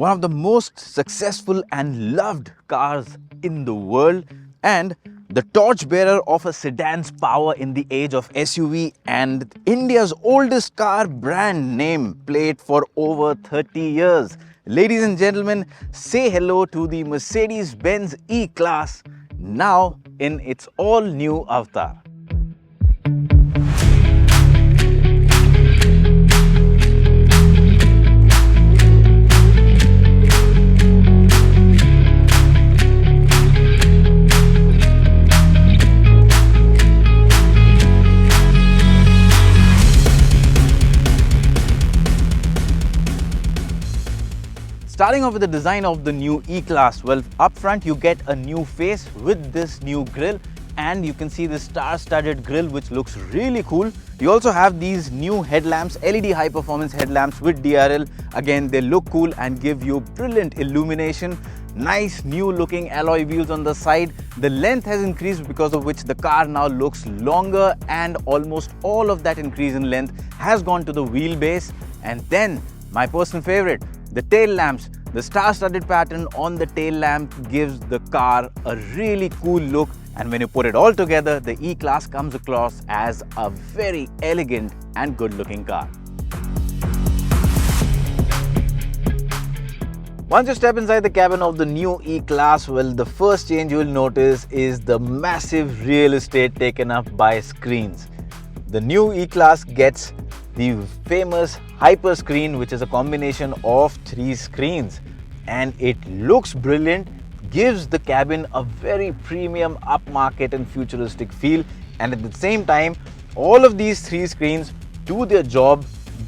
one of the most successful and loved cars in the world, and the torchbearer of a sedan's power in the age of SUV, and India's oldest car brand name plate for over 30 years. Ladies and gentlemen, say hello to the Mercedes-Benz E-Class, now in its all-new avatar. Starting off with the design of the new E-Class, well, up front you get a new face with this new grille, and you can see this star-studded grille which looks really cool. You also have these new headlamps, LED high-performance headlamps with DRL. Again, they look cool and give you brilliant illumination. Nice new looking alloy wheels on the side. The length has increased, because of which the car now looks longer, and almost all of that increase in length has gone to the wheelbase. And then my personal favorite, the tail lamps. The star-studded pattern on the tail lamp gives the car a really cool look, and when you put it all together, the E-Class comes across as a very elegant and good-looking car. Once you step inside the cabin of the new E-Class, well, the first change you will notice is the massive real estate taken up by screens. The new E-Class gets the famous Hyper Screen, which is a combination of 3 screens, and it looks brilliant, gives the cabin a very premium, upmarket and futuristic feel, and at the same time all of these 3 screens do their job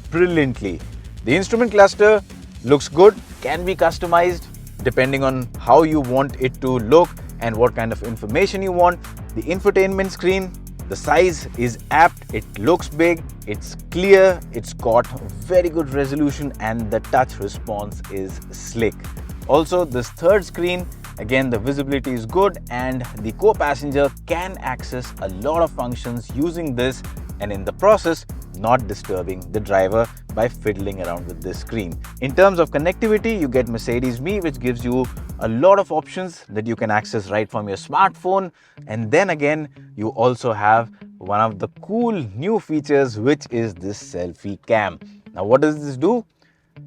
brilliantly. The instrument cluster looks good, can be customized depending on how you want it to look and what kind of information you want. The infotainment screen, the size is apt, it looks big, it's clear, it's got very good resolution, and the touch response is slick. Also, this third screen, again, the visibility is good, and the co-passenger can access a lot of functions using this, and in the process not disturbing the driver by fiddling around with this screen. In terms of connectivity, you get Mercedes Me, which gives you a lot of options that you can access right from your smartphone. And then again, you also have one of the cool new features, which is this selfie cam. Now, what does this do?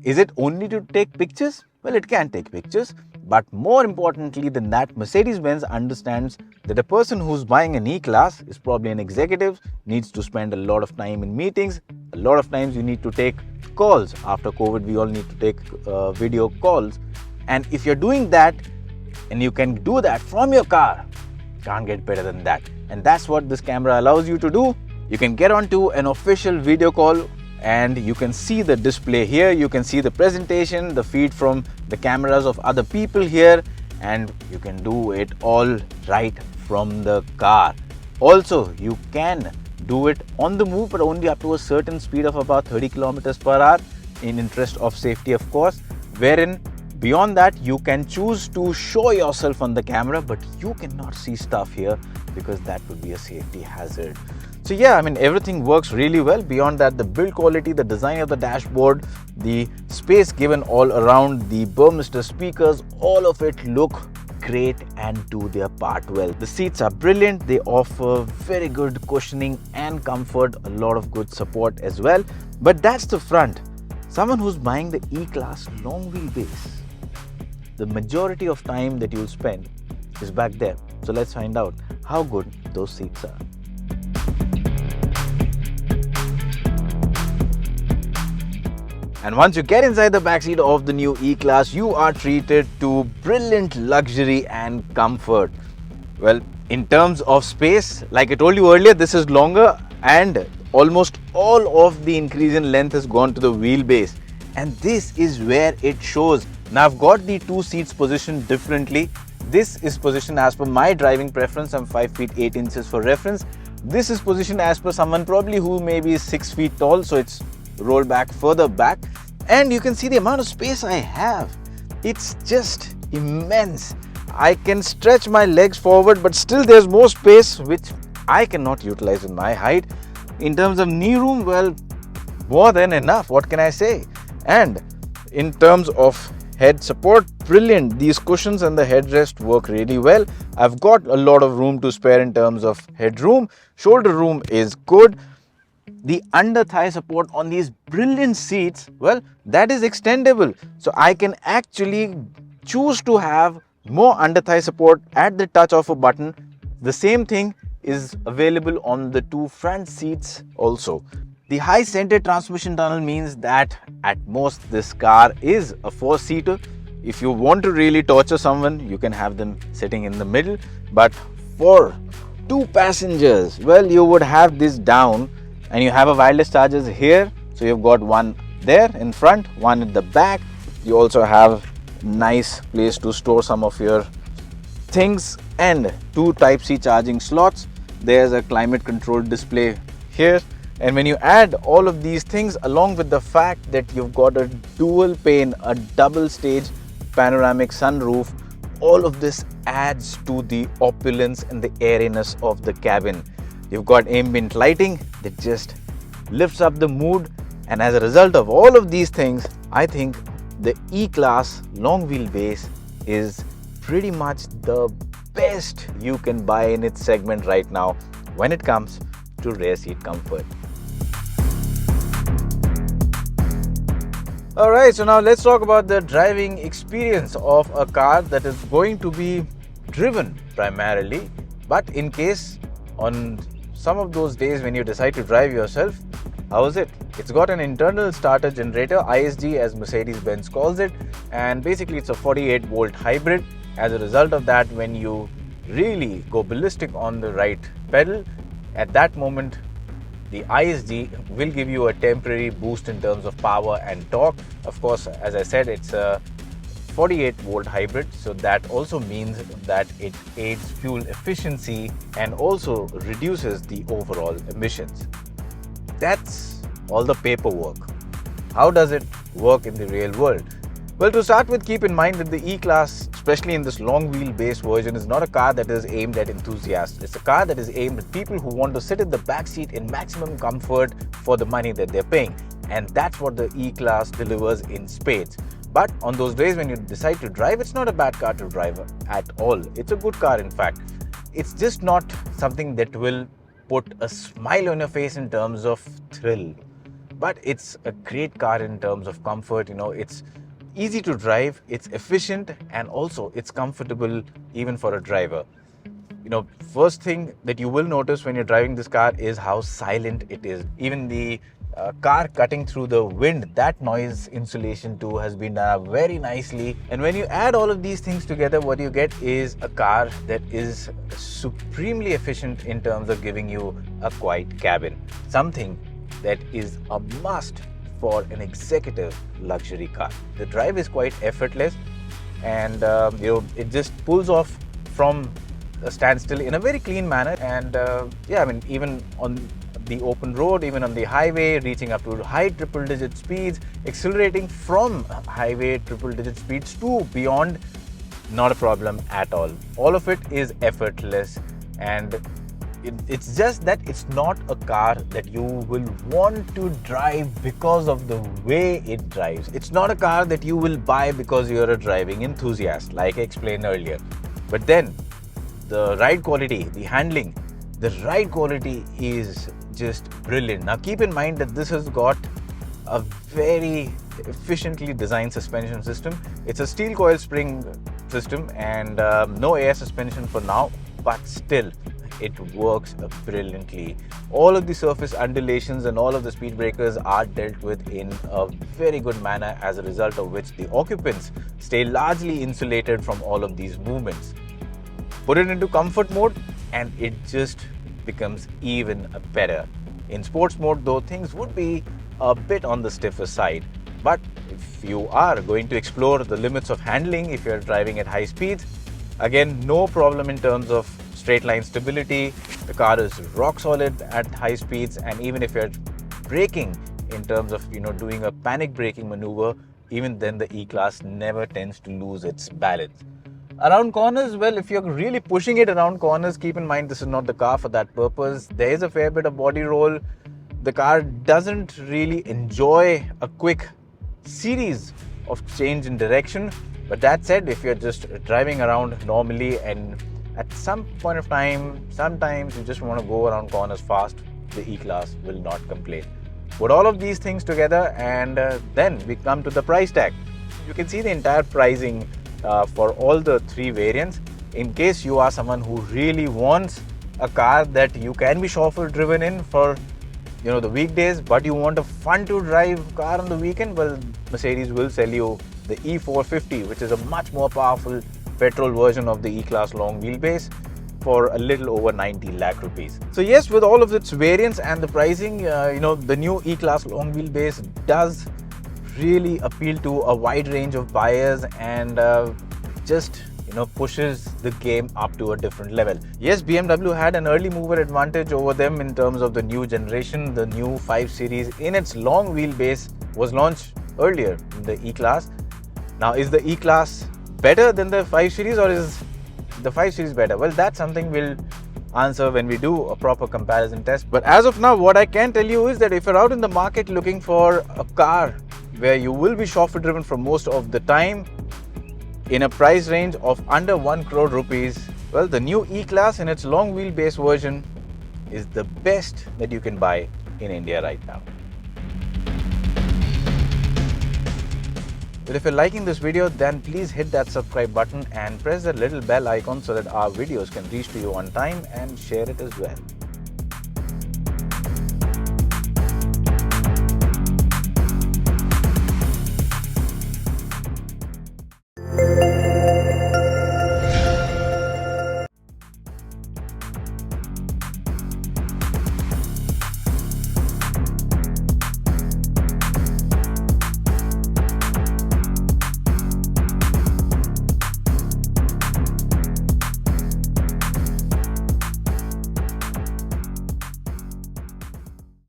Is it only to take pictures? Well, it can take pictures, but more importantly than that, Mercedes-Benz understands that a person who's buying an E-Class is probably an executive, needs to spend a lot of time in meetings. A lot of times you need to take calls. After COVID, we all need to take video calls. And if you're doing that, and you can do that from your car, can't get better than that. And that's what this camera allows you to do. You can get onto an official video call, and you can see the display here. You can see the presentation, the feed from the cameras of other people here, and you can do it all right from the car. Also, you can do it on the move, but only up to a certain speed of about 30 kilometers per hour, in interest of safety, of course, wherein beyond that you can choose to show yourself on the camera, but you cannot see stuff here because that would be a safety hazard. So yeah, I mean, everything works really well. Beyond that, the build quality, the design of the dashboard, the space given all around, the Burmester speakers, all of it look great and do their part well. The seats are brilliant. They offer very good cushioning and comfort, a lot of good support as well. But that's the front. Someone who's buying the E-Class long wheelbase, the majority of time that you'll spend is back there. So let's find out how good those seats are. And once you get inside the backseat of the new E-Class, you are treated to brilliant luxury and comfort. Well, in terms of space, like I told you earlier, this is longer, and almost all of the increase in length has gone to the wheelbase. And this is where it shows. Now, I've got the 2 seats positioned differently. This is positioned as per my driving preference. I'm 5 feet 8 inches for reference. This is positioned as per someone probably who maybe is 6 feet tall, so it's rolled back further back. And you can see the amount of space I have. It's just immense. I can stretch my legs forward, but still there's more space which I cannot utilize in my height. In terms of knee room, well, more than enough. What can I say? And in terms of Head support, brilliant. These cushions and the headrest work really well. I've got a lot of room to spare in terms of headroom. Shoulder room is good. The under thigh support on these brilliant seats, well, that is extendable. So I can actually choose to have more under thigh support at the touch of a button. The same thing is available on the two front seats also. The high center transmission tunnel means that at most this car is a 4-seater. If you want to really torture someone, you can have them sitting in the middle. But for 2 passengers, well, you would have this down, and you have a wireless chargers here. So you've got one there in front, one at the back. You also have nice place to store some of your things and 2 Type-C charging slots. There's a climate control display here. And when you add all of these things along with the fact that you've got a dual pane, a double stage panoramic sunroof, all of this adds to the opulence and the airiness of the cabin. You've got ambient lighting that just lifts up the mood, and as a result of all of these things, I think the E-Class long wheelbase is pretty much the best you can buy in its segment right now when it comes to rear seat comfort. Alright, so now let's talk about the driving experience of a car that is going to be driven primarily, but in case on some of those days when you decide to drive yourself, how is it? It's got an internal starter generator, ISG as Mercedes-Benz calls it, and basically it's a 48-volt hybrid. As a result of that, when you really go ballistic on the right pedal, at that moment the ISG will give you a temporary boost in terms of power and torque. Of course, as I said, it's a 48-volt hybrid, so that also means that it aids fuel efficiency and also reduces the overall emissions. That's all the paperwork. How does it work in the real world? Well, to start with, keep in mind that the E-Class, especially in this long wheelbase version, is not a car that is aimed at enthusiasts. It's a car that is aimed at people who want to sit in the back seat in maximum comfort for the money that they're paying. And that's what the E-Class delivers in spades. But on those days when you decide to drive, it's not a bad car to drive at all. It's a good car, in fact. It's just not something that will put a smile on your face in terms of thrill. But it's a great car in terms of comfort. It's easy to drive, it's efficient, and also it's comfortable even for a driver. First thing that you will notice when you're driving this car is how silent it is. Even the car cutting through the wind, that noise insulation too has been done very nicely. And when you add all of these things together, what you get is a car that is supremely efficient in terms of giving you a quiet cabin. Something that is a must for an executive luxury car. The drive is quite effortless, and it just pulls off from a standstill in a very clean manner. And even on the open road, even on the highway, reaching up to high triple-digit speeds, accelerating from highway triple-digit speeds to beyond, not a problem at all. All of it is effortless, and it's just that it's not a car that you will want to drive because of the way it drives. It's not a car that you will buy because you're a driving enthusiast, like I explained earlier. But then, the ride quality, the handling, the ride quality is just brilliant. Now keep in mind that this has got a very efficiently designed suspension system. It's a steel coil spring system and no air suspension for now, but still it works brilliantly. All of the surface undulations and all of the speed breakers are dealt with in a very good manner, as a result of which the occupants stay largely insulated from all of these movements. Put it into comfort mode and it just becomes even better. In sports mode though, things would be a bit on the stiffer side. But if you are going to explore the limits of handling, if you're driving at high speeds, again, no problem in terms of straight line stability. The car is rock solid at high speeds, and even if you're braking in terms of doing a panic braking maneuver, even then the E-Class never tends to lose its balance. Around corners, well, if you're really pushing it around corners, keep in mind this is not the car for that purpose. There is a fair bit of body roll. The car doesn't really enjoy a quick series of change in direction. But that said, if you're just driving around normally and at some point of time, sometimes you just want to go around corners fast, the E-Class will not complain. Put all of these things together and then we come to the price tag. You can see the entire pricing for all the three variants. In case you are someone who really wants a car that you can be chauffeur driven in for the weekdays, but you want a fun to drive car on the weekend, well, Mercedes will sell you the E450, which is a much more powerful petrol version of the E-Class long wheelbase for a little over 90 lakh rupees. So yes, with all of its variants and the pricing, the new E-Class long wheelbase does really appeal to a wide range of buyers and just pushes the game up to a different level. Yes, BMW had an early mover advantage over them in terms of the new generation. The new 5 Series in its long wheelbase was launched earlier in the E-Class. Now, is the E-Class better than the 5 Series or is the 5 Series better? Well, that's something we'll answer when we do a proper comparison test. But as of now, what I can tell you is that if you're out in the market looking for a car where you will be chauffeur driven for most of the time, in a price range of under 1 crore rupees, well, the new E-Class in its long wheelbase version is the best that you can buy in India right now. Well, if you're liking this video, then please hit that subscribe button and press that little bell icon so that our videos can reach to you on time, and share it as well.